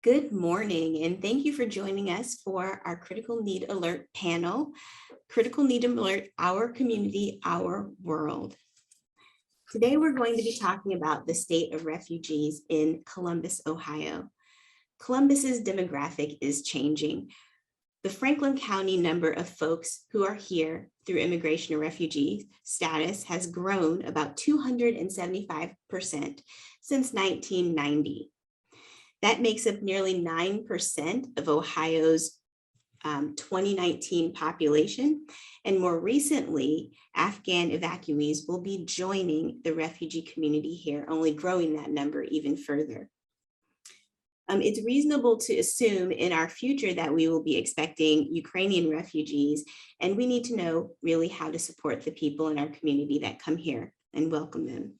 Good morning, and thank you for joining us for our Critical Need Alert panel, Critical Need Alert, Our Community, Our World. Today, we're going to be talking about the state of refugees in Columbus, Ohio. Columbus's demographic is changing. The Franklin County number of folks who are here through immigration or refugee status has grown about 275% since 1990. That makes up nearly 9% of Ohio's 2019 population. And more recently, Afghan evacuees will be joining the refugee community here, only growing that number even further. It's reasonable to assume in our future that we will be expecting Ukrainian refugees, and we need to know really how to support the people in our community that come here and welcome them.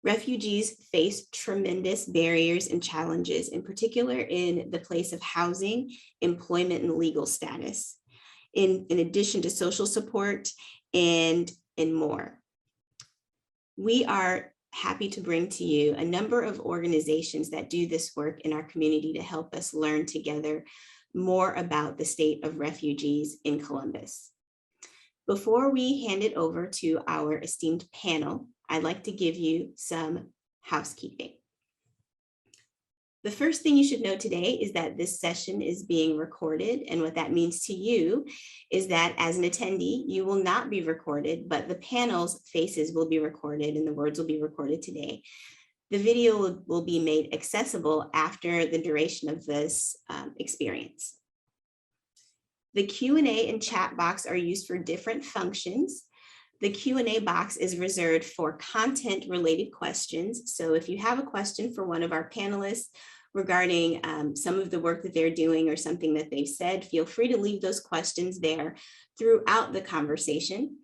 Refugees face tremendous barriers and challenges, in particular in the place of housing, employment, and legal status, in addition to social support and more. We are happy to bring to you a number of organizations that do this work in our community to help us learn together more about the state of refugees in Columbus. Before we hand it over to our esteemed panel, I'd like to give you some housekeeping. The first thing you should know today is that this session is being recorded, and what that means to you is that as an attendee, you will not be recorded, but the panel's faces will be recorded and the words will be recorded today. The video will be made accessible after the duration of this experience. The Q&A and chat box are used for different functions. The Q&A box is reserved for content-related questions. So if you have a question for one of our panelists regarding some of the work that they're doing or something that they've said, feel free to leave those questions there throughout the conversation.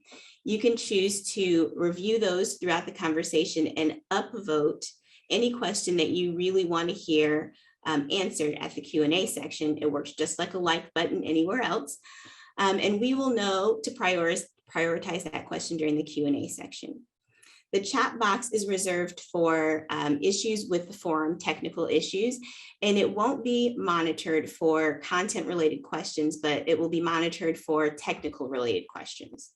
You can choose to review those throughout the conversation and upvote any question that you really want to hear answered at the Q&A section. It works just like a like button anywhere else. And we will know to prioritize that question during the Q&A section. The chat box is reserved for issues with the forum, technical issues, and it won't be monitored for content-related questions, but it will be monitored for technical-related questions.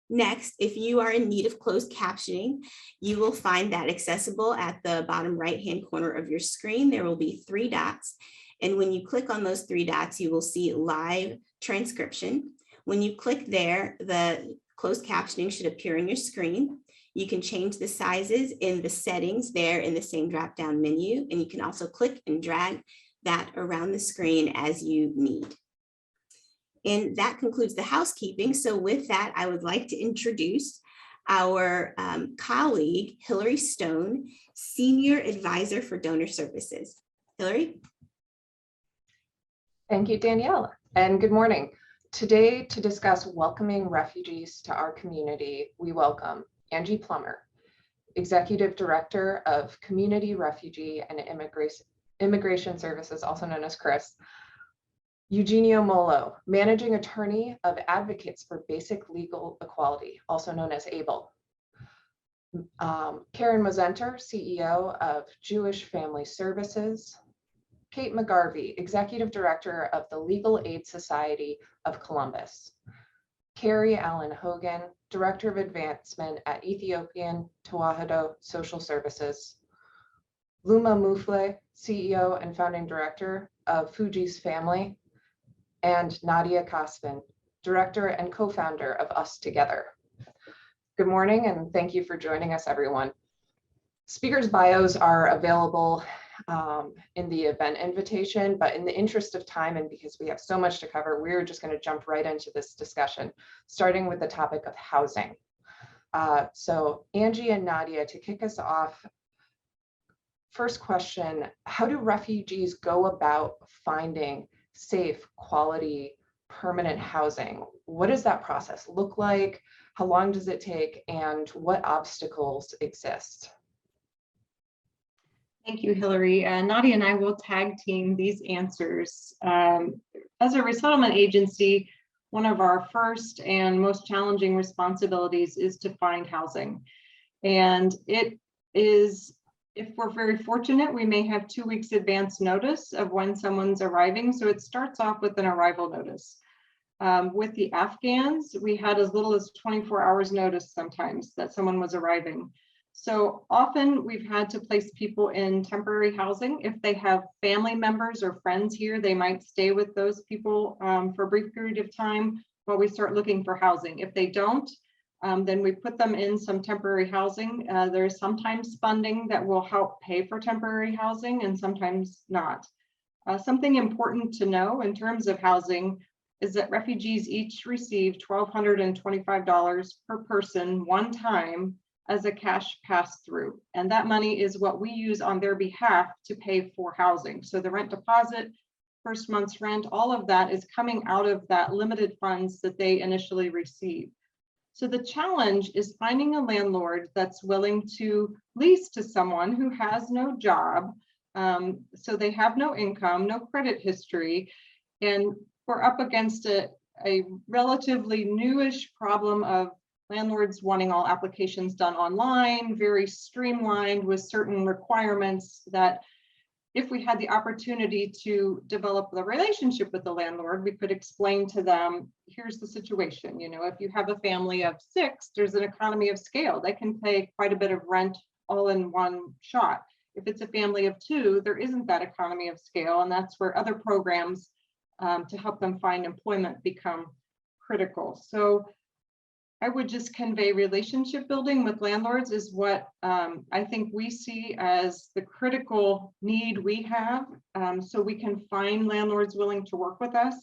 Next, if you are in need of closed captioning, you will find that accessible at the bottom right-hand corner of your screen. There will be 3 dots, and when you click on those 3 dots, you will see live transcription. When you click there, the closed captioning should appear on your screen. You can change the sizes in the settings there in the same drop-down menu, and you can also click and drag that around the screen as you need. And that concludes the housekeeping. So with that, I would like to introduce our colleague, Hillary Stone, Senior Advisor for Donor Services. Hillary? Thank you, Danielle, and good morning. Today, to discuss welcoming refugees to our community, we welcome Angie Plummer, Executive Director of Community, Refugee, and Immigration Services, also known as CRIS, Eugenio Mollo, Managing Attorney of Advocates for Basic Legal Equality, also known as ABLE, Karen Mozenter, CEO of Jewish Family Services, Kate McGarvey, Executive Director of the Legal Aid Society of Columbus, Carrie Allen Hogan, Director of Advancement at Ethiopian Tewahedo Social Services, Luma Mufle, CEO and Founding Director of Fuji's Family, and Nadia Kaspin, Director and Co-Founder of Us Together. Good morning, and thank you for joining us, everyone. Speakers' bios are available in the event invitation, but in the interest of time and because we have so much to cover, we're just going to jump right into this discussion, starting with the topic of housing. So Angie and Nadia, to kick us off, first question, how do refugees go about finding safe, quality, permanent housing? What does that process look like? How long does it take? And what obstacles exist? Thank you, Hillary. Nadia and I will tag team these answers. As a resettlement agency, one of our first and most challenging responsibilities is to find housing. And it is If we're very fortunate, we may have 2 weeks advance notice of when someone's arriving. So it starts off with an arrival notice. With the Afghans, we had as little as 24 hours notice sometimes that someone was arriving. So often we've had to place people in temporary housing. If they have family members or friends here, they might stay with those people for a brief period of time while we start looking for housing. If they don't, then we put them in some temporary housing. There's sometimes funding that will help pay for temporary housing and sometimes not. Something important to know in terms of housing is that refugees each receive $1,225 per person one time as a cash pass-through. And that money is what we use on their behalf to pay for housing. So the rent deposit, first month's rent, all of that is coming out of that limited funds that they initially receive. So the challenge is finding a landlord that's willing to lease to someone who has no job. So they have no income, no credit history, and we're up against a relatively newish problem of landlords wanting all applications done online, very streamlined with certain requirements that if we had the opportunity to develop the relationship with the landlord, we could explain to them, here's the situation. You know, if you have a family of 6, there's an economy of scale. They can pay quite a bit of rent all in one shot. If it's a family of 2, there isn't that economy of scale. And that's where other programs to help them find employment become critical. So I would just convey relationship building with landlords is what I think we see as the critical need we have, so we can find landlords willing to work with us.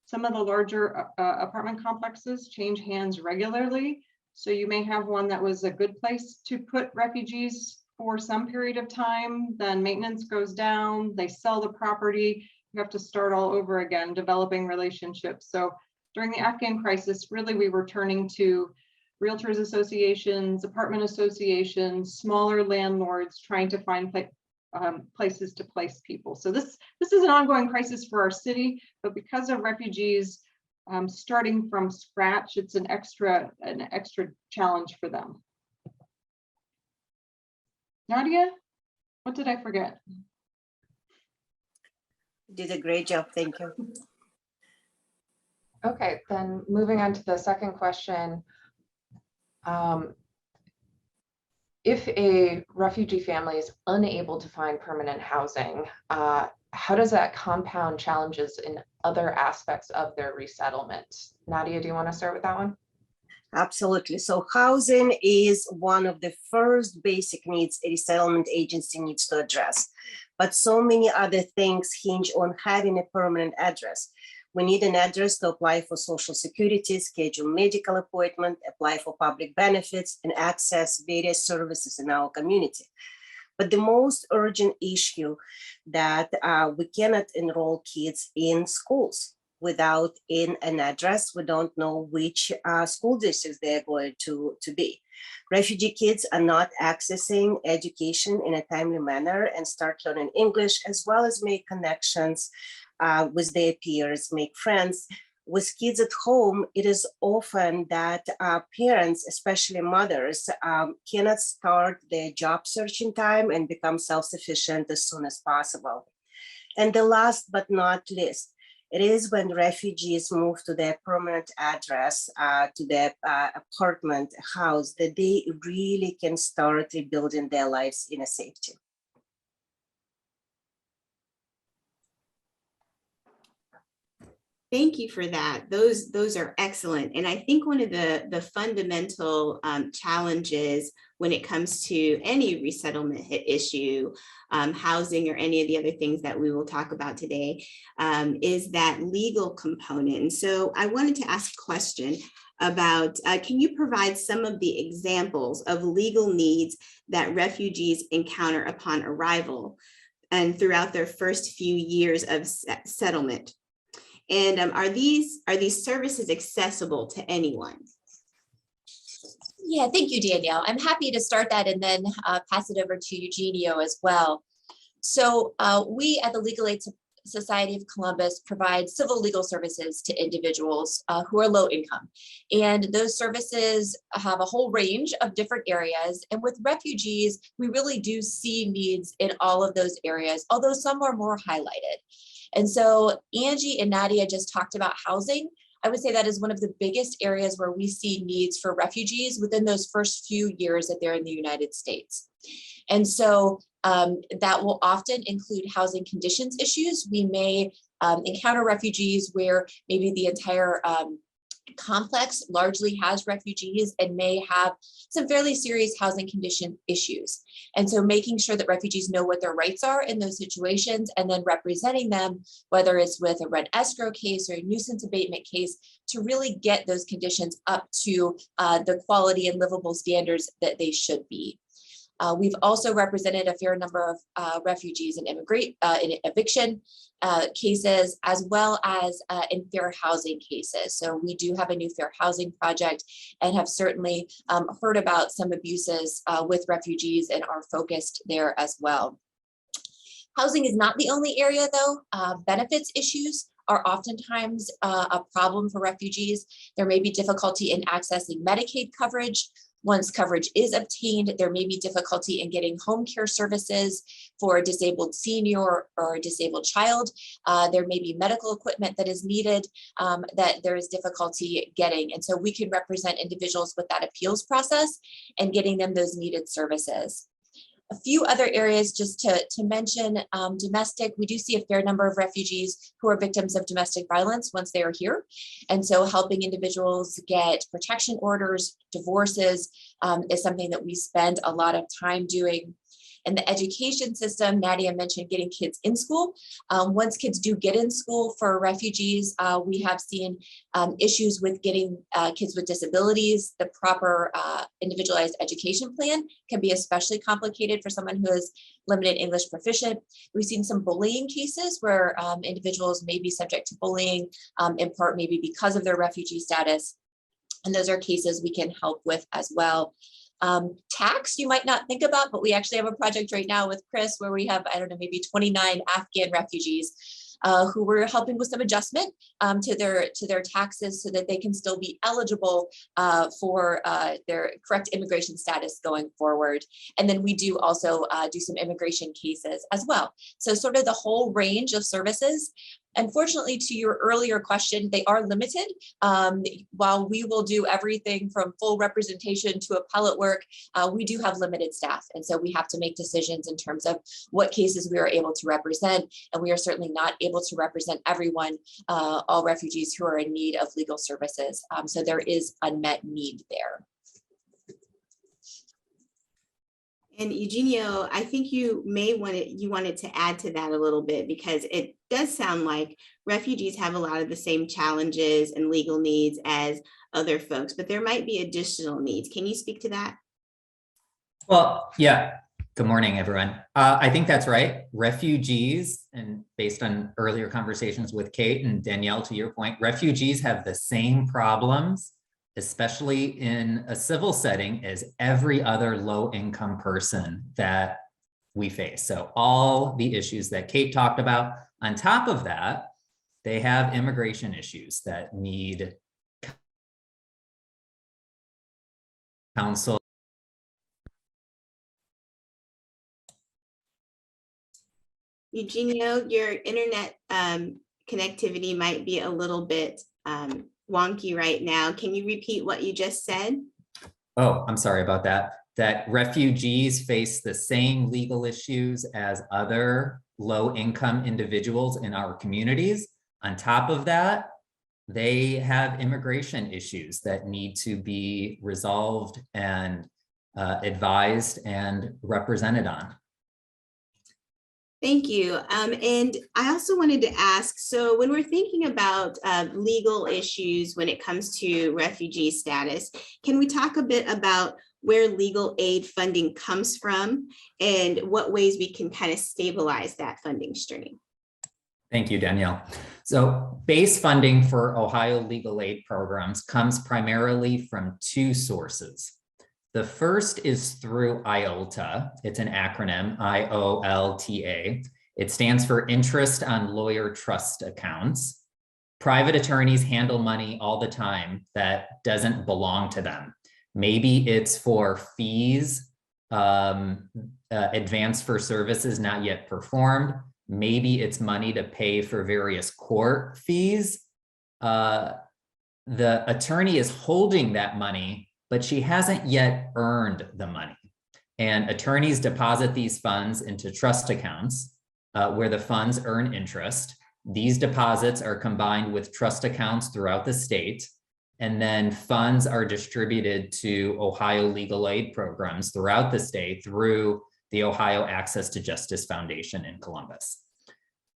Some of the larger apartment complexes change hands regularly. So you may have one that was a good place to put refugees for some period of time, then maintenance goes down, they sell the property, you have to start all over again, developing relationships. So during the Afghan crisis, really we were turning to realtors associations, apartment associations, smaller landlords, trying to find places to place people. So this is an ongoing crisis for our city, but because of refugees starting from scratch, it's an extra challenge for them. Nadia, what did I forget? You did a great job, thank you. Okay, then moving on to the second question. If a refugee family is unable to find permanent housing, how does that compound challenges in other aspects of their resettlement? Nadia, do you want to start with that one? Absolutely. So housing is one of the first basic needs a resettlement agency needs to address. But so many other things hinge on having a permanent address. We need an address to apply for Social Security, schedule medical appointment, apply for public benefits, and access various services in our community. But the most urgent issue that we cannot enroll kids in schools without an address. We don't know which school districts they're going to be. Refugee kids are not accessing education in a timely manner and start learning English, as well as make connections with their peers, make friends. With kids at home, it is often that parents, especially mothers, cannot start their job search in time and become self-sufficient as soon as possible. And the last but not least, it is when refugees move to their permanent address, to their apartment, house, that they really can start rebuilding their lives in a safety. Thank you for that. Those are excellent. And I think one of the fundamental challenges when it comes to any resettlement issue, housing, or any of the other things that we will talk about today, is that legal component. And so I wanted to ask a question about, can you provide some of the examples of legal needs that refugees encounter upon arrival and throughout their first few years of settlement? And are these services accessible to anyone? Yeah, thank you, Danielle. I'm happy to start that and then pass it over to Eugenio as well. So we at the Legal Aid Society of Columbus provides civil legal services to individuals who are low income. And those services have a whole range of different areas. And with refugees, we really do see needs in all of those areas, although some are more highlighted. And so Angie and Nadia just talked about housing. I would say that is one of the biggest areas where we see needs for refugees within those first few years that they're in the United States. And so that will often include housing conditions issues. We may encounter refugees where maybe the entire complex largely has refugees and may have some fairly serious housing condition issues. And so making sure that refugees know what their rights are in those situations and then representing them, whether it's with a rent escrow case or a nuisance abatement case, to really get those conditions up to the quality and livable standards that they should be. We've also represented a fair number of refugees in eviction cases, as well as in fair housing cases. So we do have a new fair housing project and have certainly heard about some abuses with refugees and are focused there as well. Housing is not the only area though. Benefits issues are oftentimes a problem for refugees. There may be difficulty in accessing Medicaid coverage. Once coverage is obtained, there may be difficulty in getting home care services for a disabled senior or a disabled child. There may be medical equipment that is needed that there is difficulty getting. And so we can represent individuals with that appeals process and getting them those needed services. A few other areas just to mention, domestic, we do see a fair number of refugees who are victims of domestic violence once they are here. And so helping individuals get protection orders, divorces is something that we spend a lot of time doing. In the education system, Nadia mentioned getting kids in school. Once kids do get in school for refugees, we have seen issues with getting kids with disabilities. The proper individualized education plan can be especially complicated for someone who is limited English proficient. We've seen some bullying cases where individuals may be subject to bullying, in part maybe because of their refugee status. And those are cases we can help with as well. Tax you might not think about, but we actually have a project right now with Chris where we have, I don't know, maybe 29 Afghan refugees who we're helping with some adjustment to their taxes so that they can still be eligible for their correct immigration status going forward. And then we do also do some immigration cases as well. So sort of the whole range of services. Unfortunately, to your earlier question, they are limited. While we will do everything from full representation to appellate work, we do have limited staff. And so we have to make decisions in terms of what cases we are able to represent. And we are certainly not able to represent everyone, all refugees who are in need of legal services. So there is unmet need there. And Eugenio, I think you wanted to add to that a little bit, because it does sound like refugees have a lot of the same challenges and legal needs as other folks, but there might be additional needs. Can you speak to that? Well, yeah. Good morning, everyone. I think that's right. Refugees, and based on earlier conversations with Kate and Danielle, to your point, refugees have the same problems, especially in a civil setting, as every other low-income person that we face. So all the issues that Kate talked about. On top of that, they have immigration issues that need counsel. Eugenio, your internet connectivity might be a little bit wonky right now. Can you repeat what you just said? Oh, I'm sorry about that. That refugees face the same legal issues as other low-income individuals in our communities. On top of that, they have immigration issues that need to be resolved and advised and represented on. Thank you. And I also wanted to ask, so when we're thinking about legal issues when it comes to refugee status, can we talk a bit about where legal aid funding comes from and what ways we can kind of stabilize that funding stream? Thank you, Danielle. So base funding for Ohio legal aid programs comes primarily from two sources. The first is through IOLTA. It's an acronym, IOLTA, It stands for interest on lawyer trust accounts. Private attorneys handle money all the time that doesn't belong to them. Maybe it's for fees, advance for services not yet performed. Maybe it's money to pay for various court fees. The attorney is holding that money, but she hasn't yet earned the money. And attorneys deposit these funds into trust accounts where the funds earn interest. These deposits are combined with trust accounts throughout the state, and then funds are distributed to Ohio legal aid programs throughout the state through the Ohio Access to Justice Foundation in Columbus.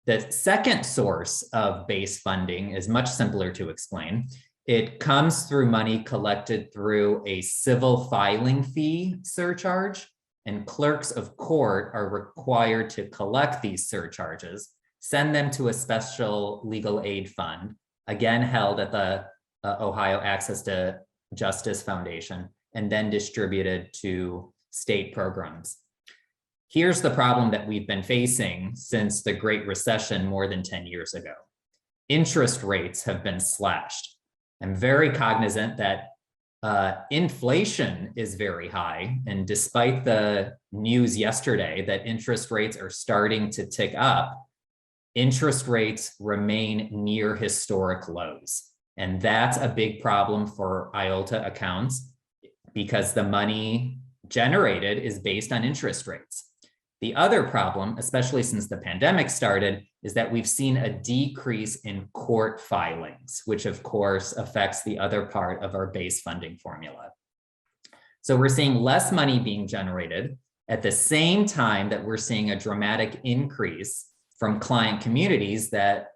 The second source of base funding is much simpler to explain. It comes through money collected through a civil filing fee surcharge, and clerks of court are required to collect these surcharges, send them to a special legal aid fund, again held at the Ohio Access to Justice Foundation, and then distributed to state programs. Here's the problem that we've been facing since the Great Recession more than 10 years ago. Interest rates have been slashed. I'm very cognizant that inflation is very high, and despite the news yesterday that interest rates are starting to tick up, interest rates remain near historic lows. And that's a big problem for IOLTA accounts because the money generated is based on interest rates. The other problem, especially since the pandemic started, is that we've seen a decrease in court filings, which of course affects the other part of our base funding formula. So we're seeing less money being generated at the same time that we're seeing a dramatic increase from client communities that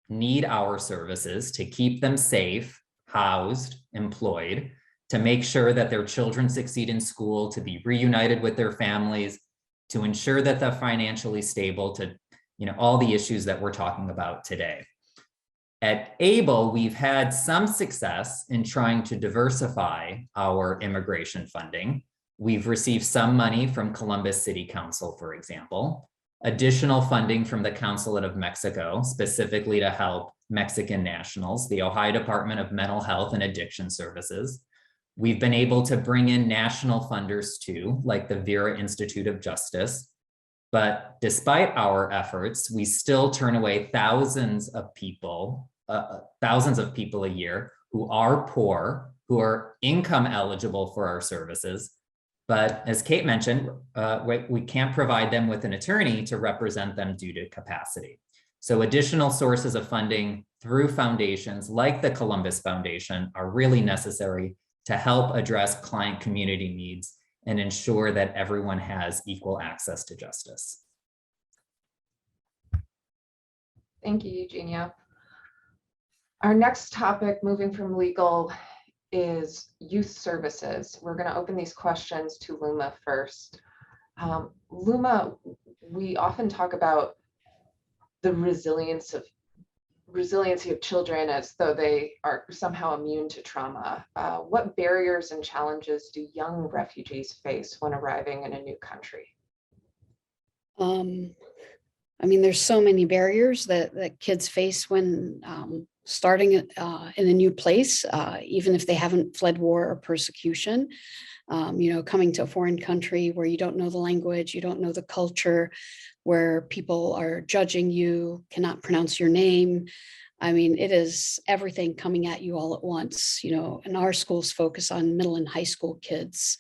need our services to keep them safe, housed, employed, to make sure that their children succeed in school, to be reunited with their families, to ensure that they're financially stable, to all the issues that we're talking about today. At ABLE, we've had some success in trying to diversify our immigration funding. We've received some money from Columbus City Council, for example, additional funding from the Consulate of Mexico, specifically to help Mexican nationals, the Ohio Department of Mental Health and Addiction Services. We've been able to bring in national funders too, like the Vera Institute of Justice. But despite our efforts, we still turn away thousands of people a year who are poor, who are income eligible for our services. But as Kate mentioned, we can't provide them with an attorney to represent them due to capacity. So additional sources of funding through foundations like the Columbus Foundation are really necessary to help address client community needs and ensure that everyone has equal access to justice. Thank you, Eugenio. Our next topic, moving from legal, is youth services. We're going to open these questions to Luma first. Luma, we often talk about the resiliency of children as though they are somehow immune to trauma. What barriers and challenges do young refugees face when arriving in a new country? I mean, there's so many barriers that kids face when starting in a new place, even if they haven't fled war or persecution. Coming to a foreign country where you don't know the language, you don't know the culture, where people are judging you, cannot pronounce your name. I mean, it is everything coming at you all at once, and our schools focus on middle and high school kids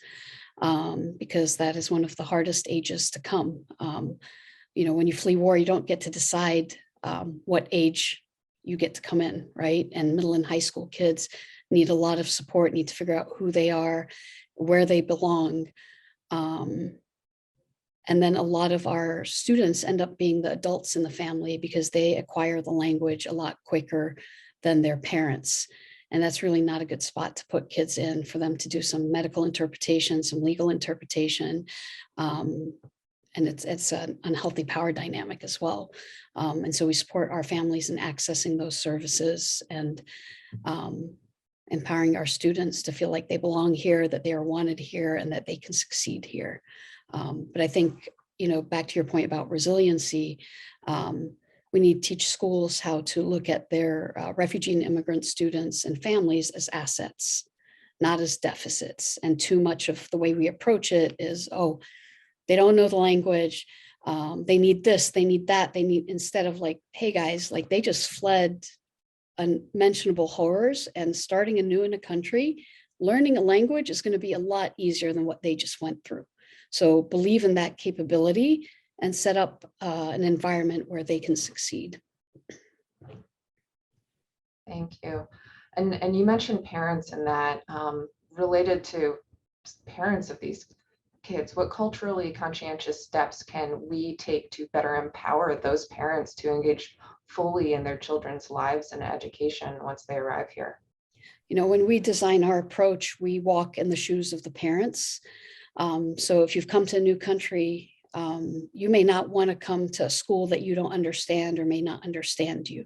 because that is one of the hardest ages to come. When you flee war, you don't get to decide what age you get to come in, right? And middle and high school kids need a lot of support, need to figure out who they are, where they belong. And then a lot of our students end up being the adults in the family because they acquire the language a lot quicker than their parents. And that's really not a good spot to put kids in for them to do some medical interpretation, some legal interpretation. And it's an unhealthy power dynamic as well. And so we support our families in accessing those services and empowering our students to feel like they belong here, that they are wanted here, and that they can succeed here. But I think back to your point about resiliency, we need to teach schools how to look at their refugee and immigrant students and families as assets, not as deficits. And too much of the way we approach it is, oh, they don't know the language. They need this, they need that, instead of like, hey guys, like they just fled unmentionable horrors, and starting anew in a country, learning a language is going to be a lot easier than what they just went through. So believe in that capability and set up an environment where they can succeed. Thank you. And you mentioned parents and that related to parents of these kids, what culturally conscientious steps can we take to better empower those parents to engage fully in their children's lives and education once they arrive here? When we design our approach, we walk in the shoes of the parents. So if you've come to a new country, you may not want to come to a school that you don't understand or may not understand you.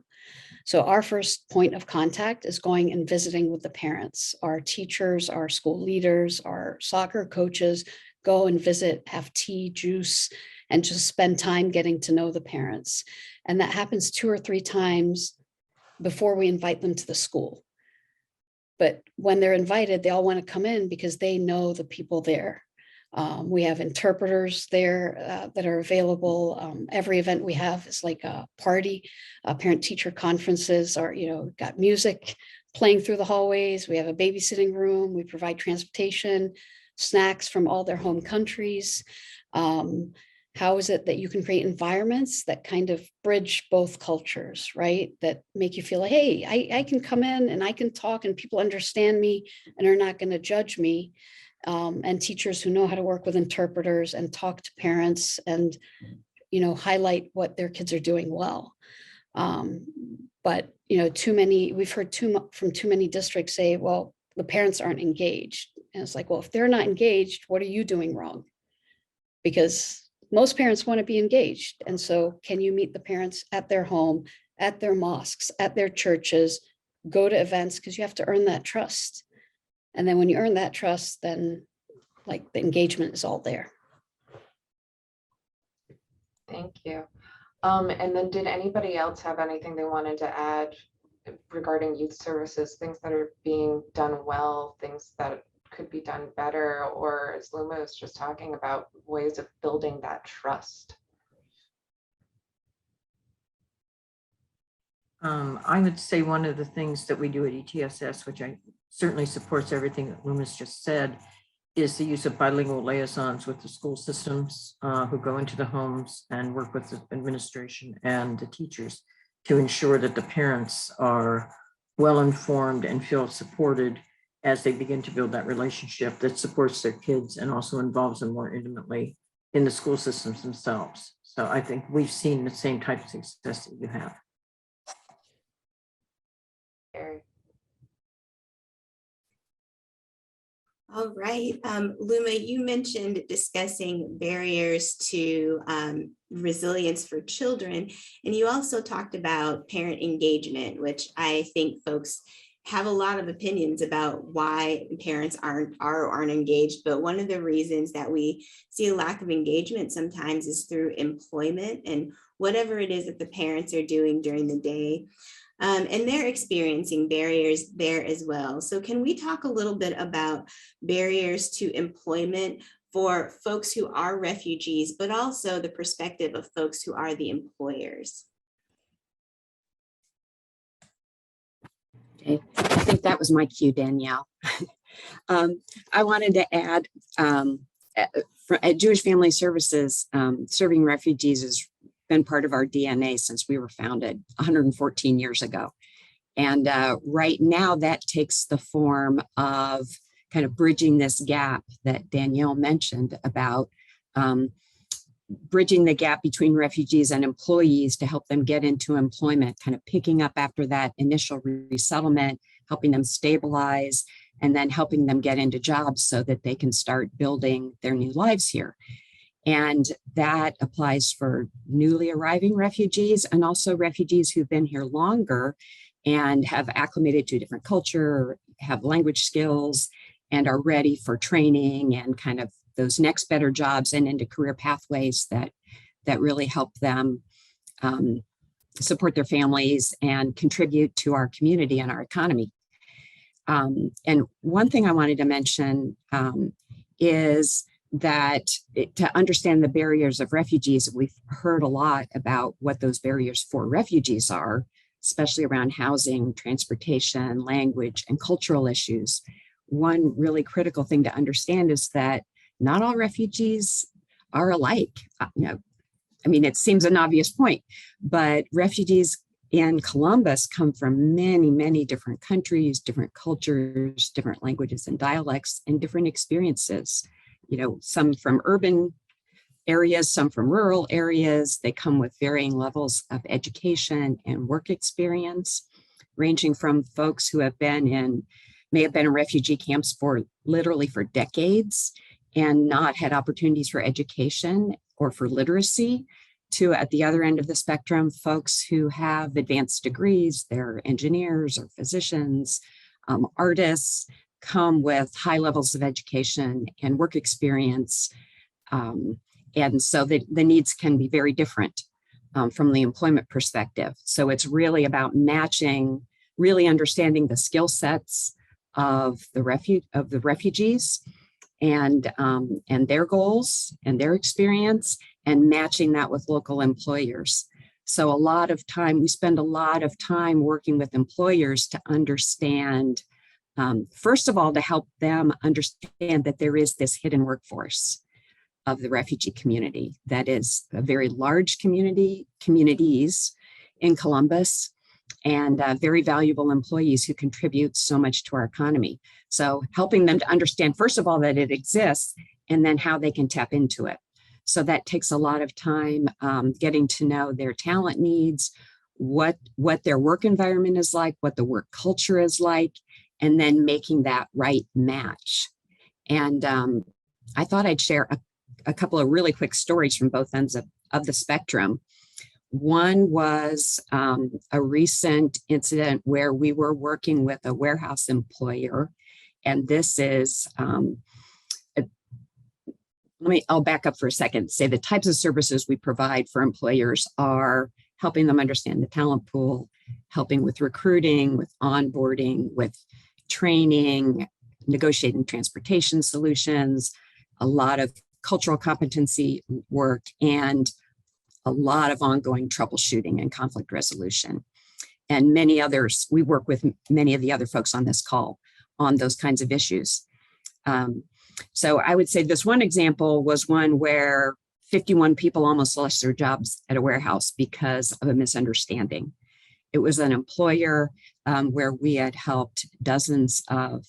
So our first point of contact is going and visiting with the parents. Our teachers, our school leaders, our soccer coaches go and visit, have tea, juice, and just spend time getting to know the parents. And that happens 2 or 3 times before we invite them to the school. But when they're invited, they all want to come in because they know the people there. We have interpreters there that are available. Every event we have is like a party. Parent-teacher conferences are, got music playing through the hallways. We have a babysitting room. We provide transportation, snacks from all their home countries. How is it that you can create environments that kind of bridge both cultures, right? That make you feel like, hey, I can come in and I can talk and people understand me and are not going to judge me. And teachers who know how to work with interpreters and talk to parents and, highlight what their kids are doing well. But, we've heard from too many districts say, well, the parents aren't engaged. And it's like, well, if they're not engaged, what are you doing wrong? Because most parents want to be engaged. And so can you meet the parents at their home, at their mosques, at their churches, go to events, because you have to earn that trust. And then when you earn that trust, then like the engagement is all there. Thank you. And then did anybody else have anything they wanted to add regarding youth services, things that are being done well, things that could be done better, or as Luma was just talking about, ways of building that trust? I would say one of the things that we do at ETSS, which I certainly supports everything that Luma's just said, is the use of bilingual liaisons with the school systems who go into the homes and work with the administration and the teachers to ensure that the parents are well informed and feel supported as they begin to build that relationship that supports their kids and also involves them more intimately in the school systems themselves. So I think we've seen the same type of success that you have. Gary. All right, Luma, you mentioned discussing barriers to resilience for children, and you also talked about parent engagement, which I think folks have a lot of opinions about why parents aren't engaged. But one of the reasons that we see a lack of engagement sometimes is through employment and whatever it is that the parents are doing during the day. And they're experiencing barriers there as well. So can we talk a little bit about barriers to employment for folks who are refugees, but also the perspective of folks who are the employers? Okay. I think that was my cue, Danielle. I wanted to add, at Jewish Family Services, serving refugees has been part of our DNA since we were founded 114 years ago. And right now that takes the form of kind of bridging this gap that Danielle mentioned about bridging the gap between refugees and employees to help them get into employment, kind of picking up after that initial resettlement, helping them stabilize, and then helping them get into jobs so that they can start building their new lives here. And that applies for newly arriving refugees and also refugees who've been here longer and have acclimated to a different culture, have language skills, and are ready for training and kind of those next better jobs and into career pathways that really help them support their families and contribute to our community and our economy. And one thing I wanted to mention is that to understand the barriers of refugees, we've heard a lot about what those barriers for refugees are, especially around housing, transportation, language, and cultural issues. One really critical thing to understand is that not all refugees are alike. It seems an obvious point, but refugees in Columbus come from many, many different countries, different cultures, different languages and dialects, and different experiences. Some from urban areas, some from rural areas. They come with varying levels of education and work experience, ranging from folks who may have been in refugee camps for decades and not had opportunities for education or for literacy, to, at the other end of the spectrum, folks who have advanced degrees. They're engineers or physicians, artists, come with high levels of education and work experience. And so the needs can be very different from the employment perspective. So it's really about matching, really understanding the skill sets of the refugees and their goals and their experience, and matching that with local employers. So we spend a lot of time working with employers to understand, first of all, to help them understand that there is this hidden workforce of the refugee community that is a very large communities in Columbus, and very valuable employees who contribute so much to our economy. So helping them to understand, first of all, that it exists, and then how they can tap into it. So that takes a lot of time, getting to know their talent needs, what their work environment is like, what the work culture is like, and then making that right match. And I thought I'd share a couple of really quick stories from both ends of the spectrum. One was a recent incident where we were working with a warehouse employer. And this is, I'll back up for a second, say the types of services we provide for employers are helping them understand the talent pool, helping with recruiting, with onboarding, with training, negotiating transportation solutions, a lot of cultural competency work, and a lot of ongoing troubleshooting and conflict resolution. And many others, we work with many of the other folks on this call on those kinds of issues. So I would say this one example was one where 51 people almost lost their jobs at a warehouse because of a misunderstanding. It was an employer where we had helped dozens of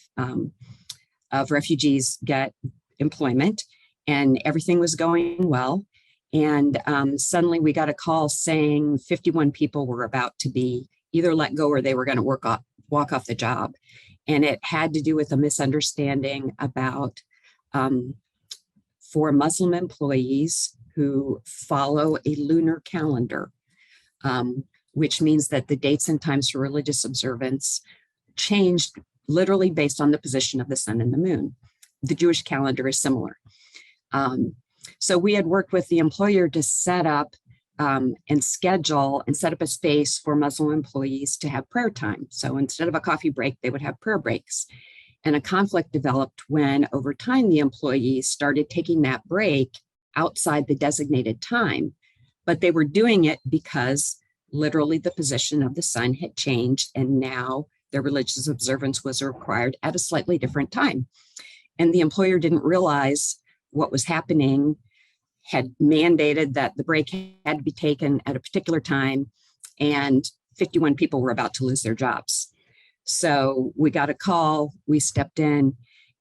refugees get employment, and everything was going well. And suddenly we got a call saying 51 people were about to be either let go or they were going to walk off the job. And it had to do with a misunderstanding about for Muslim employees who follow a lunar calendar, which means that the dates and times for religious observance changed literally based on the position of the sun and the moon. The Jewish calendar is similar. So we had worked with the employer to set up and schedule and set up a space for Muslim employees to have prayer time. So instead of a coffee break, they would have prayer breaks. And a conflict developed when over time the employees started taking that break outside the designated time, but they were doing it because literally the position of the sun had changed, and now their religious observance was required at a slightly different time. And the employer didn't realize what was happening, had mandated that the break had to be taken at a particular time, and 51 people were about to lose their jobs. So we got a call, we stepped in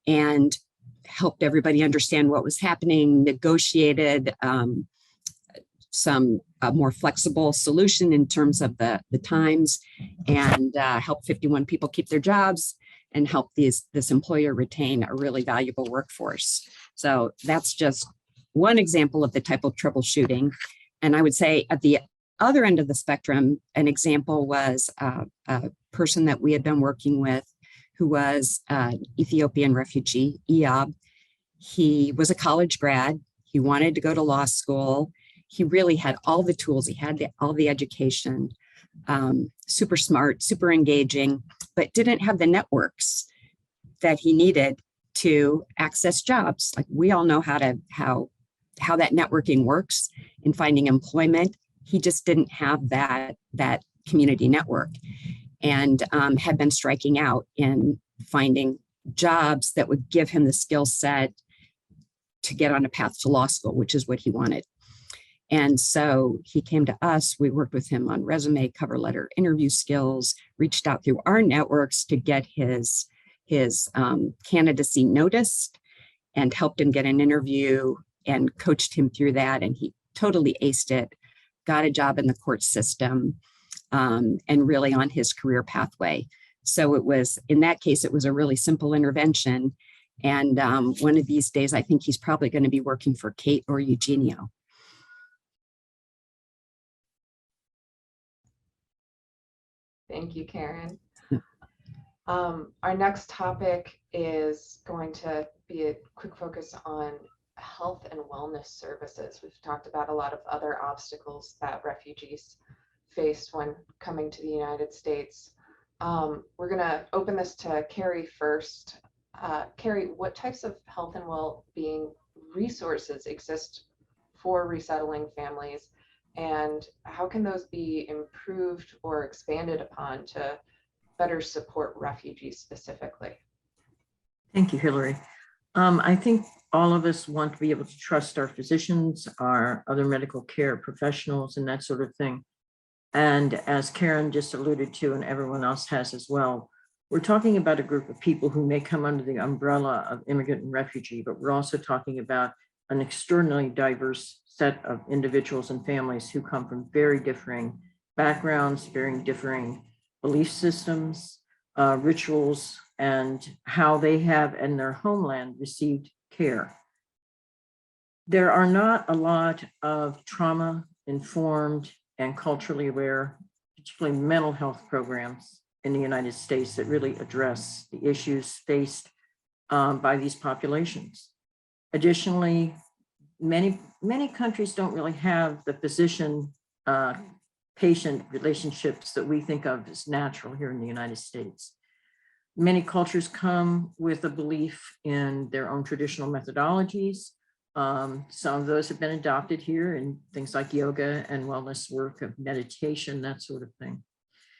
and helped everybody understand what was happening, negotiated some more flexible solution in terms of the times, and helped 51 people keep their jobs and help this employer retain a really valuable workforce. So that's just one example of the type of troubleshooting. And I would say at the other end of the spectrum, an example was a person that we had been working with who was an Ethiopian refugee, EOB. He was a college grad. He wanted to go to law school. He really had all the tools. He had all the education, super smart, super engaging, but didn't have the networks that he needed to access jobs. Like we all know how that networking works in finding employment. He just didn't have that community network, and had been striking out in finding jobs that would give him the skill set to get on a path to law school, which is what he wanted. And so he came to us. We worked with him on resume, cover letter, interview skills, reached out through our networks to get his candidacy noticed, and helped him get an interview and coached him through that. And he totally aced it, got a job in the court system, and really on his career pathway. So it was, in that case, it was a really simple intervention. And one of these days, I think he's probably going to be working for Kate or Eugenio. Thank you, Karen. Our next topic is going to be a quick focus on health and wellness services. We've talked about a lot of other obstacles that refugees faced when coming to the United States. We're going to open this to Carrie first. Carrie, what types of health and well-being resources exist for resettling families, and how can those be improved or expanded upon to better support refugees specifically? Thank you, Hillary. I think all of us want to be able to trust our physicians, our other medical care professionals, and that sort of thing. And as Karen just alluded to, and everyone else has as well, we're talking about a group of people who may come under the umbrella of immigrant and refugee, but we're also talking about an extraordinarily diverse set of individuals and families who come from very differing backgrounds, very differing belief systems, rituals, and how they have in their homeland received care. There are not a lot of trauma-informed and culturally aware, particularly mental health programs in the United States that really address the issues faced by these populations. Additionally, many countries don't really have the physician-patient relationships that we think of as natural here in the United States. Many cultures come with a belief in their own traditional methodologies. Some of those have been adopted here in things like yoga and wellness work of meditation, that sort of thing.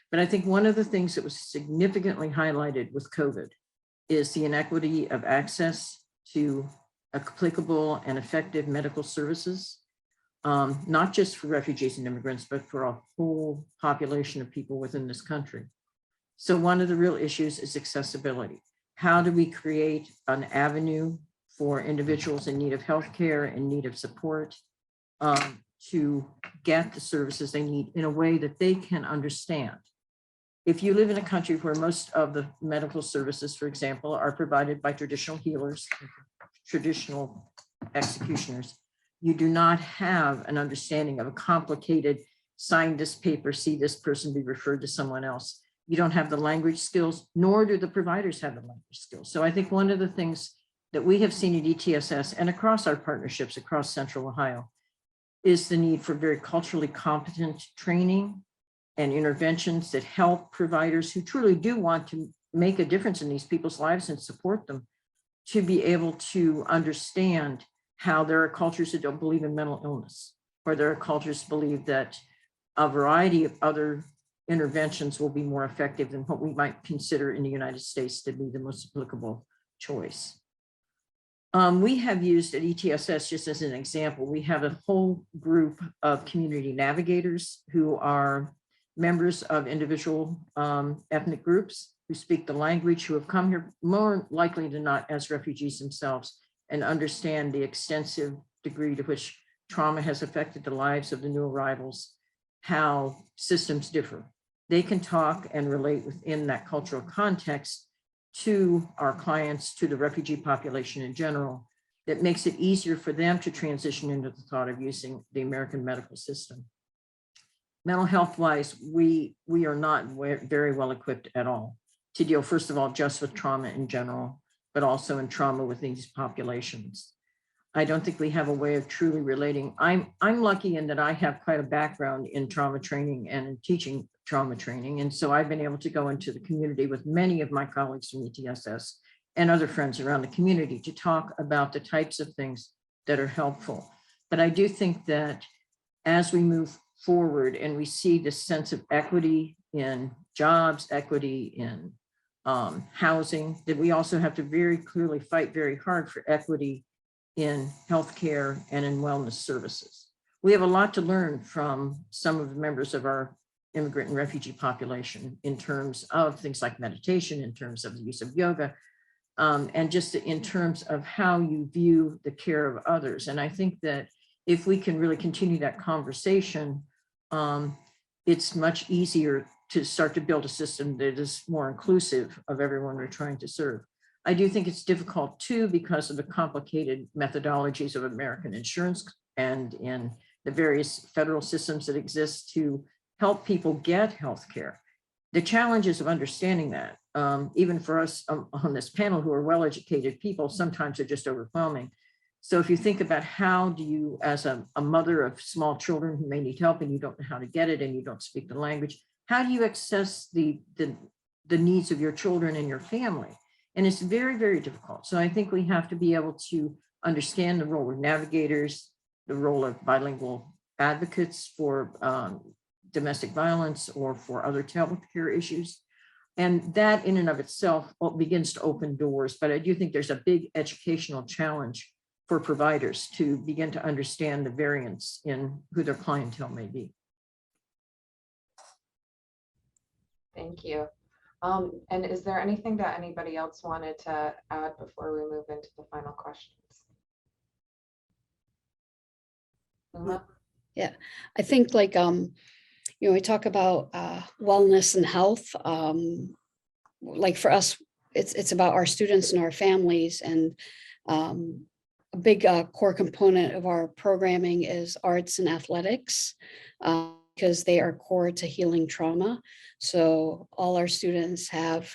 But I think one of the things that was significantly highlighted with COVID is the inequity of access to applicable and effective medical services, not just for refugees and immigrants, but for a whole population of people within this country. So one of the real issues is accessibility. How do we create an avenue for individuals in need of healthcare, in need of support, to get the services they need in a way that they can understand? If you live in a country where most of the medical services, for example, are provided by traditional healers, traditional executioners, you do not have an understanding of a complicated sign this paper, see this person, be referred to someone else. You don't have the language skills, nor do the providers have the language skills. So I think one of the things that we have seen at ETSS and across our partnerships across Central Ohio is the need for very culturally competent training and interventions that help providers who truly do want to make a difference in these people's lives and support them to be able to understand how there are cultures that don't believe in mental illness, or there are cultures that believe that a variety of other interventions will be more effective than what we might consider in the United States to be the most applicable choice. We have used at ETSS, just as an example, we have a whole group of community navigators who are members of individual ethnic groups who speak the language, who have come here more likely than not as refugees themselves and understand the extensive degree to which trauma has affected the lives of the new arrivals, how systems differ. They can talk and relate within that cultural context to our clients, to the refugee population in general, that makes it easier for them to transition into the thought of using the American medical system. Mental health wise, we are not very well equipped at all to deal, first of all, just with trauma in general. but also in trauma with these populations. I don't think we have a way of truly relating. I'm lucky in that I have quite a background in trauma training and in teaching trauma training. And so I've been able to go into the community with many of my colleagues from ETSS and other friends around the community to talk about the types of things that are helpful. But I do think that as we move forward and we see this sense of equity in jobs, equity in housing, that we also have to very clearly fight very hard for equity in healthcare and in wellness services. We have a lot to learn from some of the members of our immigrant and refugee population in terms of things like meditation, in terms of the use of yoga, and just in terms of how you view the care of others. And I think that if we can really continue that conversation, it's much easier to start to build a system that is more inclusive of everyone we're trying to serve. I do think it's difficult too because of the complicated methodologies of American insurance and in the various federal systems that exist to help people get healthcare. The challenges of understanding that, even for us on this panel who are well-educated people, sometimes are just overwhelming. So if you think about how do you, as a mother of small children who may need help and you don't know how to get it and you don't speak the language, how do you access the needs of your children and your family? And it's very, very difficult. So I think we have to be able to understand the role of navigators, the role of bilingual advocates for domestic violence or for other healthcare issues. And that in and of itself begins to open doors. But I do think there's a big educational challenge for providers to begin to understand the variance in who their clientele may be. Thank you. And is there anything that anybody else wanted to add before we move into the final questions? Uma? Yeah, I think like, we talk about wellness and health. Like for us, it's about our students and our families. And a big core component of our programming is arts and athletics, because they are core to healing trauma. So all our students have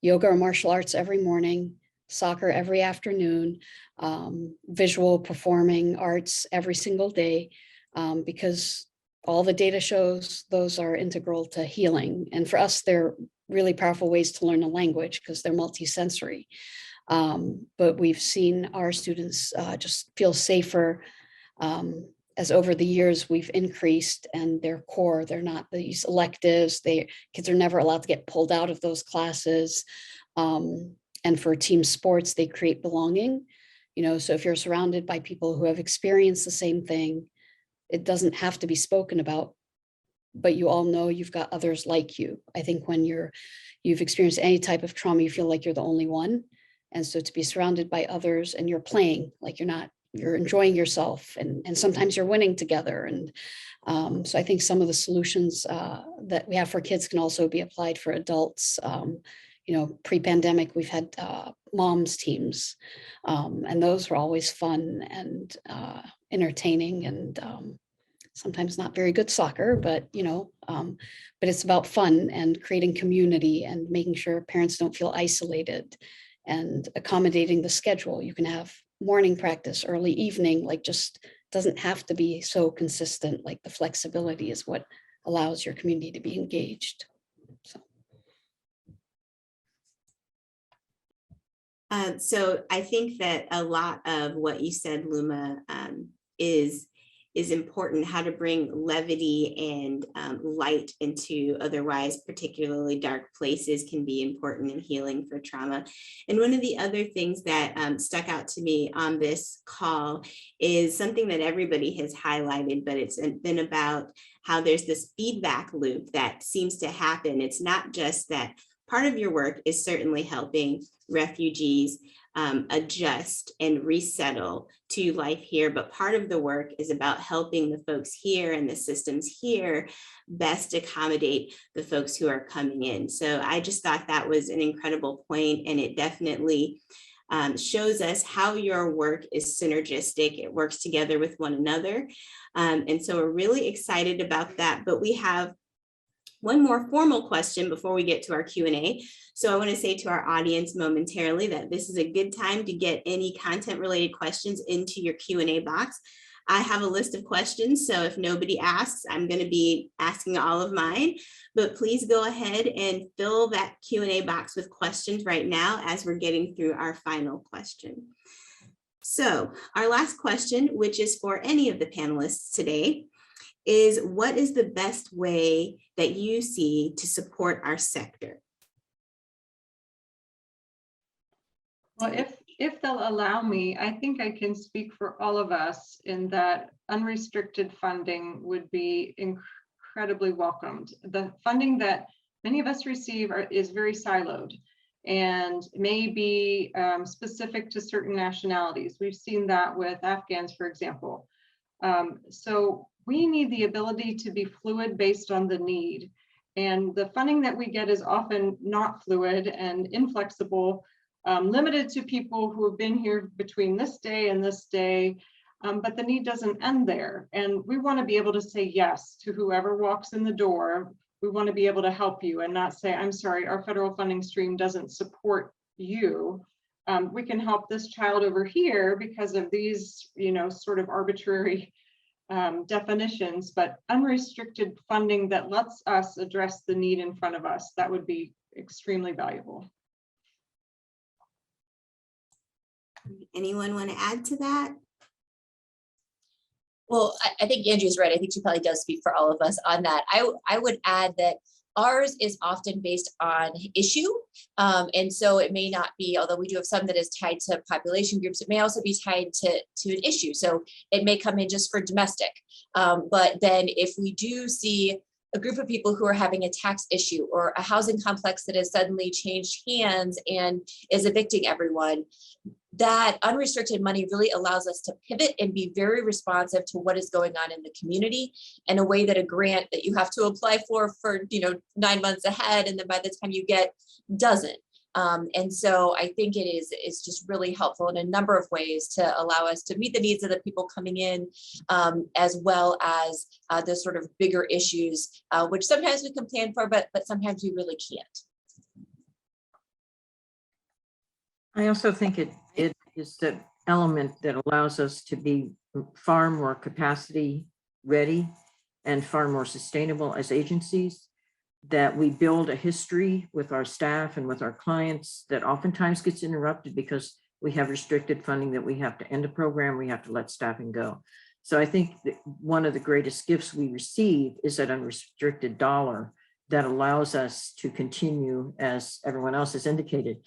yoga or martial arts every morning, soccer every afternoon, visual performing arts every single day, because all the data shows those are integral to healing. And for us, they're really powerful ways to learn a language because they're multisensory. But we've seen our students just feel safer as over the years we've increased, and their core, they're not these electives. Kids are never allowed to get pulled out of those classes. And for team sports, they create belonging. So if you're surrounded by people who have experienced the same thing, it doesn't have to be spoken about, but you all know you've got others like you. I think when you've experienced any type of trauma, you feel like you're the only one. And so to be surrounded by others and you're playing, like you're enjoying yourself, and sometimes you're winning together. And so I think some of the solutions that we have for kids can also be applied for adults. Pre-pandemic, we've had moms teams, and those were always fun and entertaining, and sometimes not very good soccer, but it's about fun and creating community and making sure parents don't feel isolated and accommodating the schedule. You can have morning practice, early evening, like just doesn't have to be so consistent. Like the flexibility is what allows your community to be engaged. So I think that a lot of what you said, Luma, is important. How to bring levity and light into otherwise particularly dark places can be important in healing for trauma. And one of the other things that stuck out to me on this call is something that everybody has highlighted, but it's been about how there's this feedback loop that seems to happen. It's not just that part of your work is certainly helping refugees adjust and resettle to life here, but part of the work is about helping the folks here and the systems here best accommodate the folks who are coming in. So I just thought that was an incredible point, and it definitely shows us how your work is synergistic. It works together with one another. And so we're really excited about that, but we have One more formal question before we get to our Q&A. So I want to say to our audience momentarily that this is a good time to get any content related questions into your Q&A box. I have a list of questions, so if nobody asks, I'm going to be asking all of mine, but please go ahead and fill that Q&A box with questions right now as we're getting through our final question. So our last question, which is for any of the panelists today, is what is the best way that you see to support our sector? Well, if they'll allow me, I think I can speak for all of us in that unrestricted funding would be incredibly welcomed. The funding that many of us receive is very siloed and may be specific to certain nationalities. We've seen that with Afghans, for example. So we need the ability to be fluid based on the need. And the funding that we get is often not fluid and inflexible, limited to people who have been here between this day and this day, but the need doesn't end there. And we want to be able to say yes to whoever walks in the door. We want to be able to help you and not say, I'm sorry, our federal funding stream doesn't support you. We can help this child over here because of these, sort of arbitrary definitions, but unrestricted funding that lets us address the need in front of us, that would be extremely valuable. Anyone want to add to that? Well, I think Angie's right. I think she probably does speak for all of us on that. I would add that ours is often based on issue. And so it may not be, although we do have some that is tied to population groups, it may also be tied to an issue. So it may come in just for domestic. But then if we do see a group of people who are having a tax issue or a housing complex that has suddenly changed hands and is evicting everyone, that unrestricted money really allows us to pivot and be very responsive to what is going on in the community in a way that a grant that you have to apply for 9 months ahead, and then by the time you get doesn't. And so I think it's just really helpful in a number of ways to allow us to meet the needs of the people coming in, as well as the sort of bigger issues, which sometimes we can plan for, but sometimes we really can't. I also think it is the element that allows us to be far more capacity ready and far more sustainable as agencies, that we build a history with our staff and with our clients that oftentimes gets interrupted because we have restricted funding, that we have to end a program, we have to let staffing go. So I think that one of the greatest gifts we receive is that unrestricted dollar that allows us to continue, as everyone else has indicated,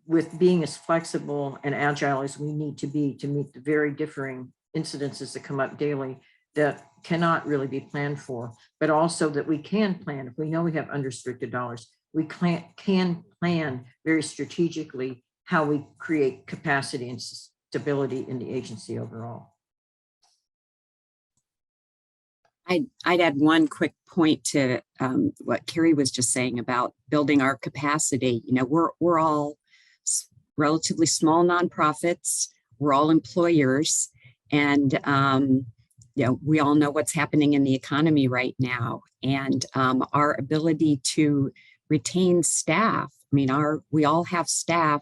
with being as flexible and agile as we need to be to meet the very differing incidences that come up daily that cannot really be planned for, but also that we can plan. If we know we have unrestricted dollars, we can plan very strategically how we create capacity and stability in the agency overall. I'd add one quick point to what Carrie was just saying about building our capacity. We're all relatively small nonprofits. We're all employers, and we all know what's happening in the economy right now, and our ability to retain staff. We all have staff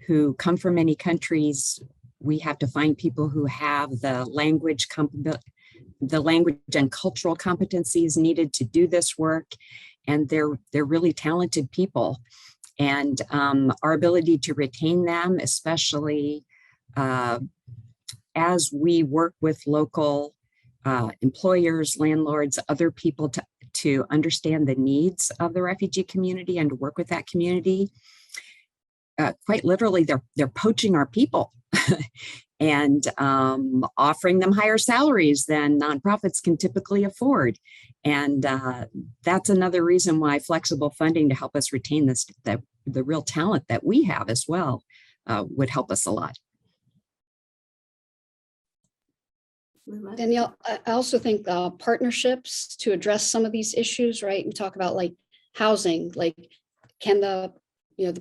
who come from many countries. We have to find people who have the language and cultural competencies needed to do this work, and they're really talented people. And our ability to retain them, especially as we work with local employers, landlords, other people to understand the needs of the refugee community and to work with that community. Quite literally, they're poaching our people and offering them higher salaries than nonprofits can typically afford. And that's another reason why flexible funding to help us retain the real talent that we have as well would help us a lot. Danielle, I also think partnerships to address some of these issues, right? We talk about like housing, like can the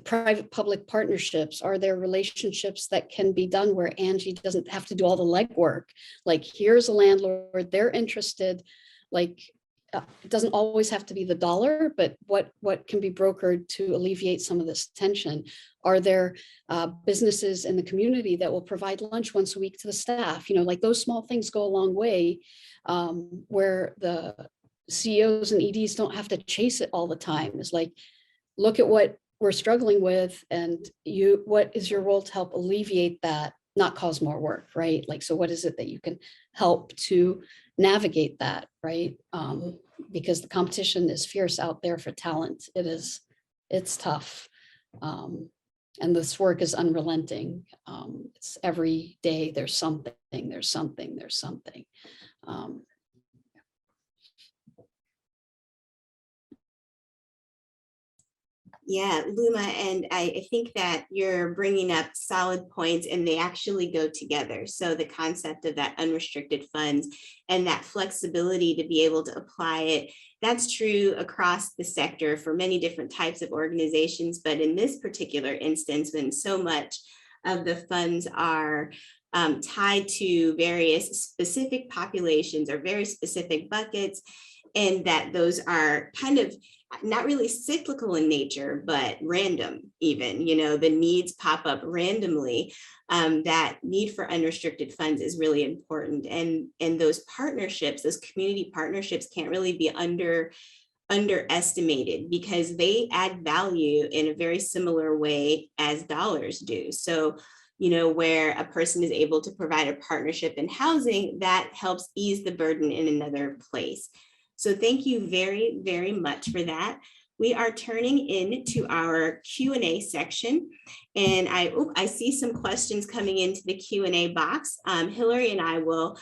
private public partnerships, are there relationships that can be done where Angie doesn't have to do all the legwork? Like here's a landlord, they're interested, like it doesn't always have to be the dollar, but what can be brokered to alleviate some of this tension? Are there businesses in the community that will provide lunch once a week to the staff? You know, like those small things go a long way, where the CEOs and EDs don't have to chase it all the time. It's like, look at what we're struggling with, and what is your role to help alleviate that, not cause more work, right? Like, so what is it that you can help to navigate that, right? Because the competition is fierce out there for talent. It's tough. And this work is unrelenting. It's every day there's something. Yeah, Luma, and I think that you're bringing up solid points, and they actually go together. So the concept of that unrestricted funds and that flexibility to be able to apply it, that's true across the sector for many different types of organizations. But in this particular instance, when so much of the funds are tied to various specific populations or very specific buckets, and that those are kind of not really cyclical in nature, but random even, you know, the needs pop up randomly. That need for unrestricted funds is really important. And those partnerships, those community partnerships can't really be underestimated, because they add value in a very similar way as dollars do. So, you know, where a person is able to provide a partnership in housing, that helps ease the burden in another place. So thank you very, very much for that. We are turning into our Q&A section, and I see some questions coming into the Q&A box. Hillary and I will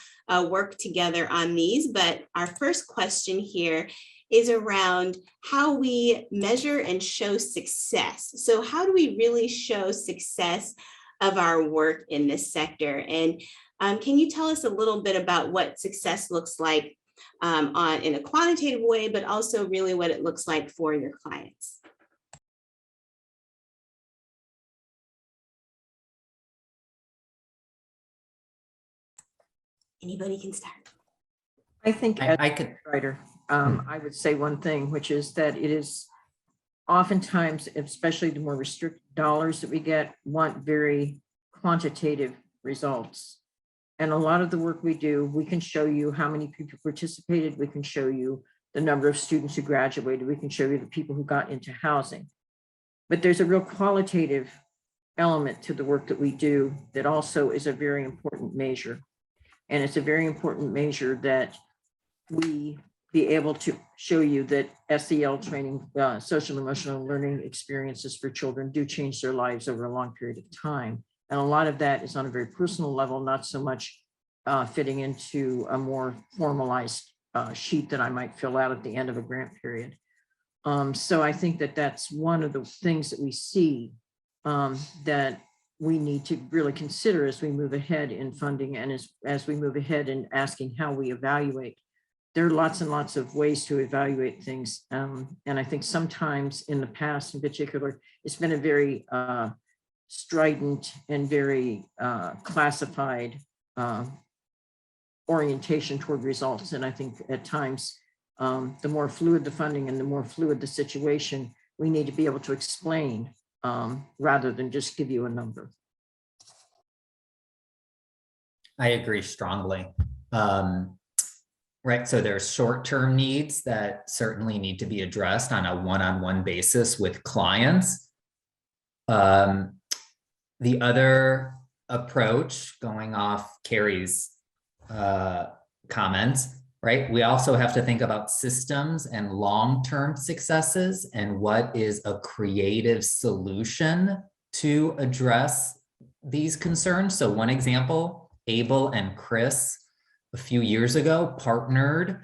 work together on these, but our first question here is around how we measure and show success. So how do we really show success of our work in this sector? And can you tell us a little bit about what success looks like in a quantitative way, but also really what it looks like for your clients? Anybody can start. I think I could. writer, I would say one thing, which is that it is oftentimes, especially the more restricted dollars that we get, want very quantitative results. And a lot of the work we do, we can show you how many people participated. We can show you the number of students who graduated. We can show you the people who got into housing. But there's a real qualitative element to the work that we do that also is a very important measure. And it's a very important measure that we be able to show you that SEL training, social emotional learning experiences for children do change their lives over a long period of time. And a lot of that is on a very personal level, not so much fitting into a more formalized sheet that I might fill out at the end of a grant period. So I think that that's one of the things that we see that we need to really consider as we move ahead in funding, and as we move ahead in asking how we evaluate. There are lots and lots of ways to evaluate things. And I think sometimes in the past in particular, it's been a very strident and very classified orientation toward results. And I think at times, the more fluid the funding and the more fluid the situation, we need to be able to explain rather than just give you a number. I agree strongly. Right, so there's short-term needs that certainly need to be addressed on a one-on-one basis with clients. The other approach, going off Carrie's comments, right? We also have to think about systems and long-term successes and what is a creative solution to address these concerns. So one example, Abel and Chris a few years ago partnered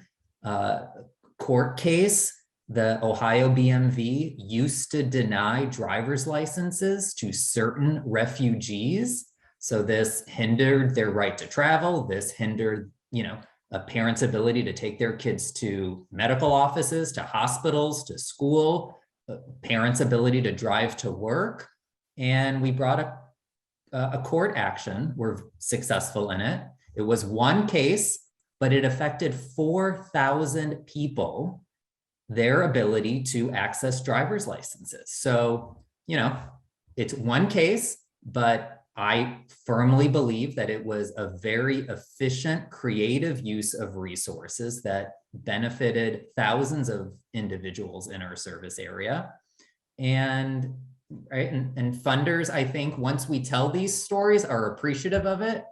court case. The Ohio BMV used to deny driver's licenses to certain refugees. So this hindered their right to travel. This hindered, a parent's ability to take their kids to medical offices, to hospitals, to school, parents' ability to drive to work. And we brought a court action. We're successful in it. It was one case, but it affected 4,000 people, their ability to access driver's licenses. So, you know, it's one case, but I firmly believe that it was a very efficient, creative use of resources that benefited thousands of individuals in our service area. And right, and funders, I think, once we tell these stories, are appreciative of it.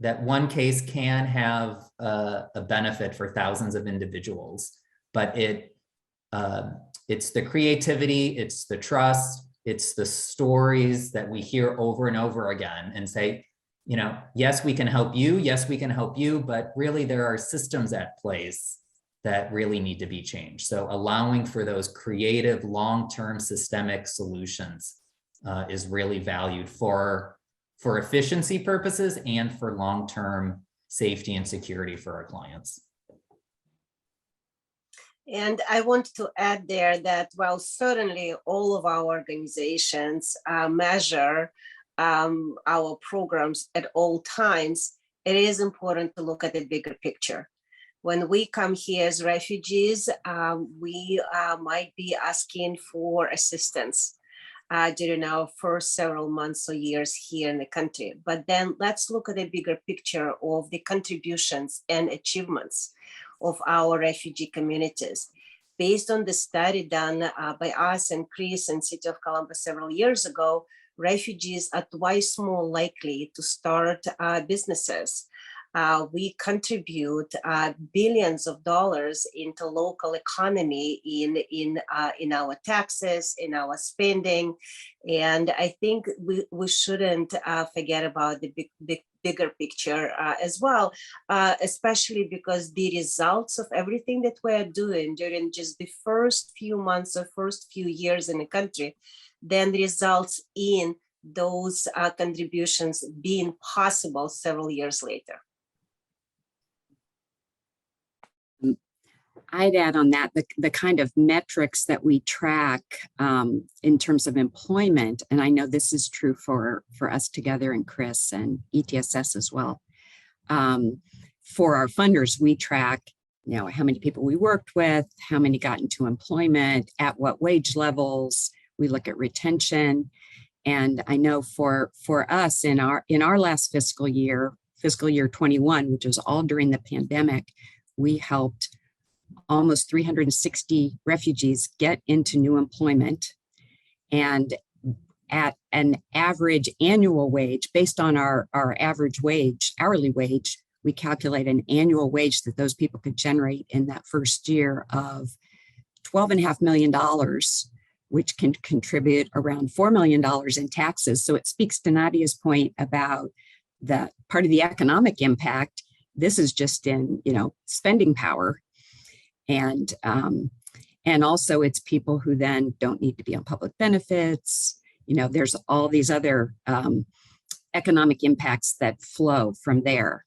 That one case can have a benefit for thousands of individuals, but it's the creativity, it's the trust, it's the stories that we hear over and over again and say, you know, yes, we can help you. Yes, we can help you, but really there are systems at place that really need to be changed. So allowing for those creative, long-term systemic solutions is really valued for efficiency purposes and for long-term safety and security for our clients. And I want to add there that while certainly all of our organizations measure our programs at all times, it is important to look at the bigger picture. When we come here as refugees, we might be asking for assistance during our first several months or years here in the country. But then let's look at the bigger picture of the contributions and achievements of our refugee communities. Based on the study done by us and Chris and City of Columbus several years ago, refugees are twice more likely to start businesses. We contribute billions of dollars into local economy in our taxes, in our spending, and I think we shouldn't forget about the bigger picture as well, especially because the results of everything that we're doing during just the first few months or first few years in the country, then results in those contributions being possible several years later. I'd add on that the kind of metrics that we track in terms of employment, and I know this is true for us together and Chris and ETSS as well. For our funders, we track, you know, how many people we worked with, how many got into employment, at what wage levels. We look at retention, and I know for us in our last fiscal year 21, which was all during the pandemic, we helped almost 360 refugees get into new employment, and at an average annual wage, based on our average wage, hourly wage, we calculate an annual wage that those people could generate in that first year of $12.5 million, which can contribute around $4 million in taxes. So it speaks to Nadia's point about the part of the economic impact. This is just in, you know, spending power. And also it's people who then don't need to be on public benefits. You know, there's all these other economic impacts that flow from there.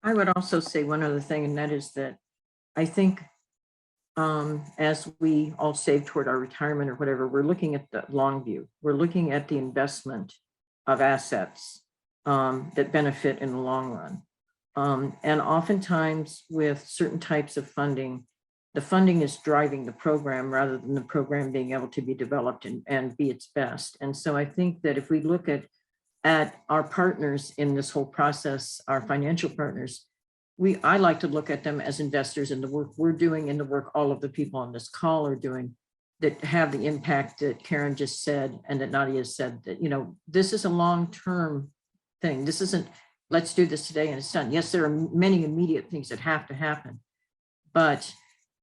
I would also say one other thing, and that is that I think as we all save toward our retirement or whatever, we're looking at the long view. We're looking at the investment of assets that benefit in the long run. And oftentimes with certain types of funding, the funding is driving the program rather than the program being able to be developed and be its best. And so I think that if we look at our partners in this whole process, our financial partners, I like to look at them as investors in the work we're doing and the work all of the people on this call are doing that have the impact that Karen just said and that Nadia said, that, you know, this is a long-term thing. This isn't, let's do this today and it's done. Yes, there are many immediate things that have to happen, but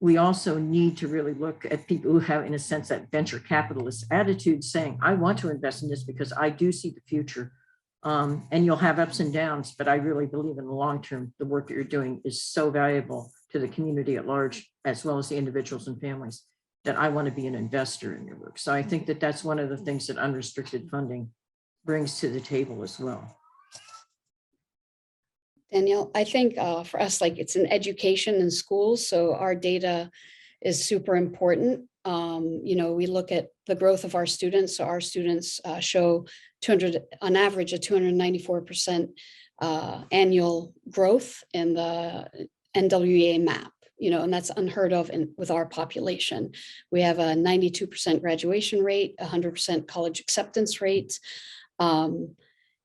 we also need to really look at people who have, in a sense, that venture capitalist attitude, saying, I want to invest in this because I do see the future. And you'll have ups and downs, but I really believe in the long term, the work that you're doing is so valuable to the community at large, as well as the individuals and families, that I want to be an investor in your work. So I think that that's one of the things that unrestricted funding brings to the table as well. Danielle, I think for us, like, it's an education in schools, so our data is super important. You know, we look at the growth of our students. So our students show on average, a 294% annual growth in the NWEA map, and that's unheard of with our population. We have a 92% graduation rate, 100% college acceptance rate, and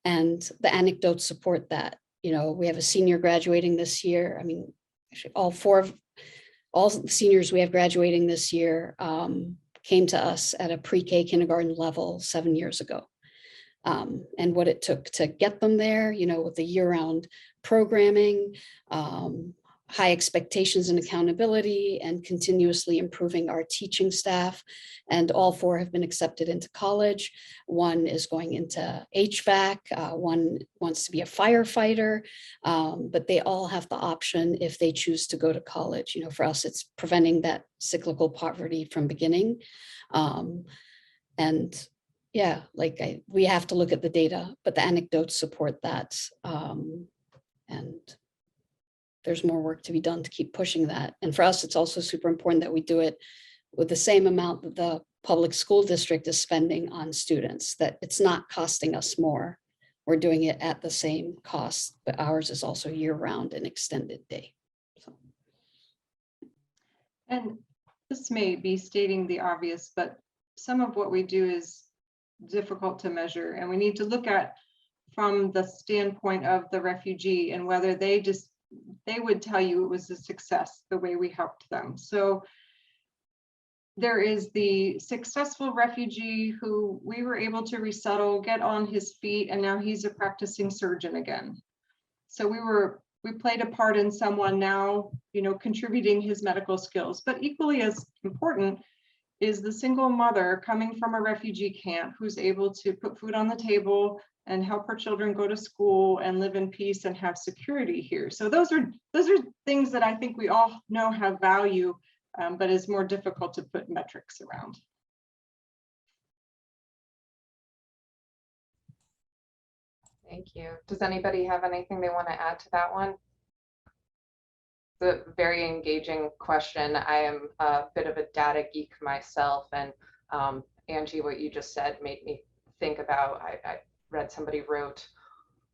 the anecdotes support that. We have a senior graduating this year. I mean, actually all the seniors we have graduating this year came to us at a pre-K kindergarten level 7 years ago. And what it took to get them there, with the year-round programming, high expectations and accountability, and continuously improving our teaching staff. And all 4 have been accepted into college. 1 is going into HVAC, 1 wants to be a firefighter, but they all have the option if they choose to go to college. For us, it's preventing that cyclical poverty from beginning. And yeah, we have to look at the data, but the anecdotes support that. And there's more work to be done to keep pushing that. And for us, it's also super important that we do it with the same amount that the public school district is spending on students, that it's not costing us more. We're doing it at the same cost, but ours is also year-round and extended day. So. And this may be stating the obvious, but some of what we do is difficult to measure, and we need to look at from the standpoint of the refugee and whether they would tell you it was a success the way we helped them. So there is the successful refugee who we were able to resettle, get on his feet, and now he's a practicing surgeon again. So we played a part in someone now, contributing his medical skills. But equally as important is the single mother coming from a refugee camp who's able to put food on the table and help her children go to school and live in peace and have security here. So those are things that I think we all know have value, but is more difficult to put metrics around. Thank you. Does anybody have anything they want to add to that one? It's a very engaging question. I am a bit of a data geek myself, and Angie, what you just said made me think about, I read somebody wrote,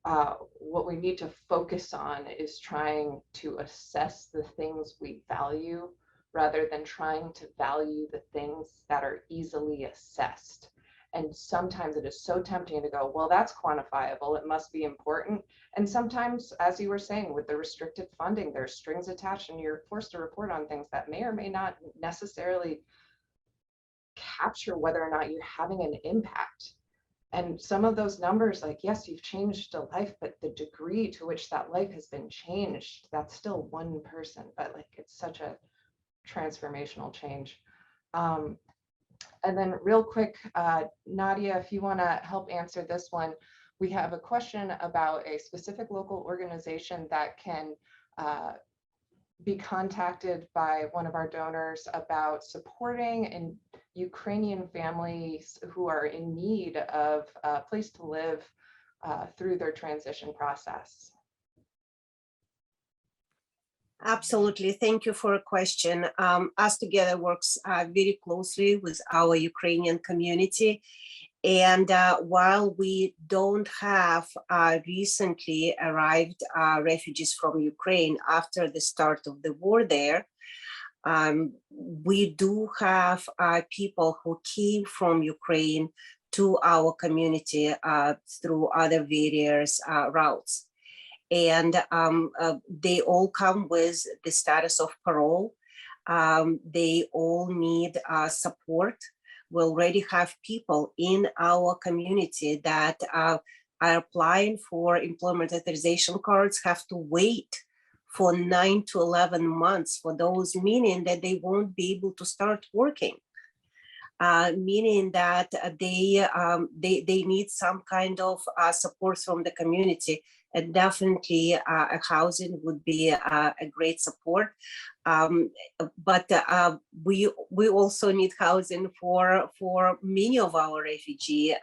what we need to focus on is trying to assess the things we value rather than trying to value the things that are easily assessed. And sometimes it is so tempting to go, well, that's quantifiable, it must be important. And sometimes, as you were saying, with the restricted funding, there's strings attached and you're forced to report on things that may or may not necessarily capture whether or not you're having an impact. And some of those numbers, like, yes, you've changed a life, but the degree to which that life has been changed, that's still one person, but it's such a transformational change. And then real quick, Nadia, if you want to help answer this one, we have a question about a specific local organization that can be contacted by one of our donors about supporting Ukrainian families who are in need of a place to live through their transition process. Absolutely. Thank you for a question. Us Together works very closely with our Ukrainian community. And while we don't have recently arrived refugees from Ukraine after the start of the war there, we do have people who came from Ukraine to our community through other various routes. And they all come with the status of parole. They all need support. We already have people in our community that are applying for employment authorization cards, have to wait for 9 to 11 months for those, meaning that they won't be able to start working. Meaning that they need some kind of support from the community, and definitely a housing would be a great support. But we also need housing for many of our refugee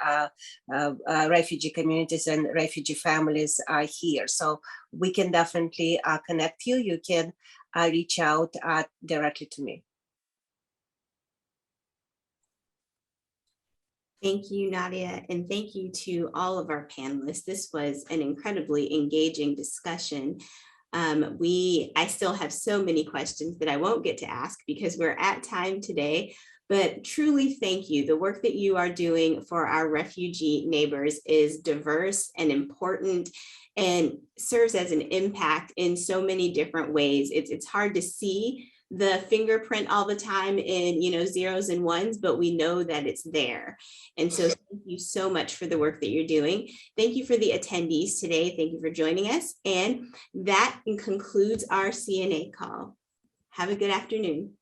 communities and refugee families here. So we can definitely connect you. You can reach out directly to me. Thank you, Nadia, and thank you to all of our panelists. This was an incredibly engaging discussion. I still have so many questions that I won't get to ask because we're at time today, but truly thank you. The work that you are doing for our refugee neighbors is diverse and important and serves as an impact in so many different ways. It's hard to see the fingerprint all the time in, zeros and ones, but we know that it's there. And so thank you so much for the work that you're doing. Thank you for the attendees today. Thank you for joining us. And that concludes our CNA call. Have a good afternoon.